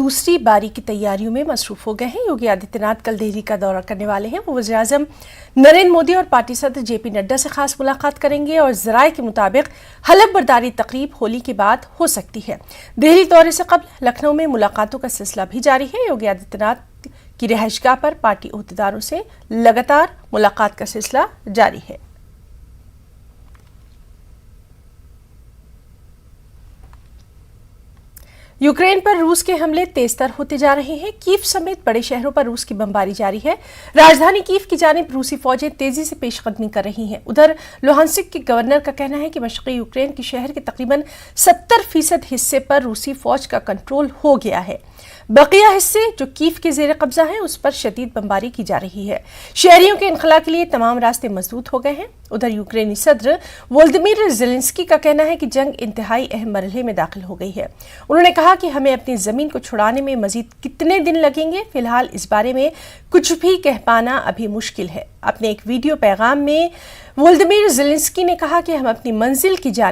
दूसरी बारी की तैयारियों में मसरूफ हो गए हैं। योगी आदित्यनाथ कल दिल्ली का दौरा करने वाले हैं। वो वज़ीर-ए-आज़म नरेंद्र मोदी और पार्टी सदर जेपी नड्डा से खास मुलाकात करेंगे और ज़राए के मुताबिक हलफ बर्दारी तकरीब होली के बाद हो सकती है। दिल्ली दौरे से कबल लखनऊ में मुलाकातों का सिलसिला भी जारी है। योगी आदित्यनाथ की रिहाइशगाह पर पार्टी ओहदेदारों से लगातार मुलाकात का सिलसिला जारी है। यूक्रेन पर रूस के हमले तेजतर होते जा रहे हैं। कीव समेत बड़े शहरों पर रूस की बमबारी जारी है। राजधानी कीव की जानिब रूसी फौजें तेजी से पेशकदमी कर रही हैं। उधर लुहांसिक के गवर्नर का कहना है कि मशरक़ी यूक्रेन के शहर के तकरीबन 70% हिस्से पर रूसी फौज का कंट्रोल हो गया है। बकिया हिस्से जो कीव के ज़ेर कब्जा हैं उस पर शदीद बमबारी की जा रही है। शहरियों के इनखला के लिए तमाम रास्ते मजबूत हो गए हैं। उधर यूक्रेनी सदर वोल्दिमीर ज़ेलेंस्की का कहना है कि जंग इंतहाई अहम मरहले में दाखिल हो गई है। उन्होंने कहा कि हमें अपनी ज़मीन को छुड़ाने में मजीद कितने दिन लगेंगे, फिलहाल इस बारे में कुछ भी कह पाना अभी मुश्किल है। अपने एक वीडियो पैगाम में वोल्दिमीर ज़ेलेंस्की ने कहा कि हम अपनी मंजिल की जानिब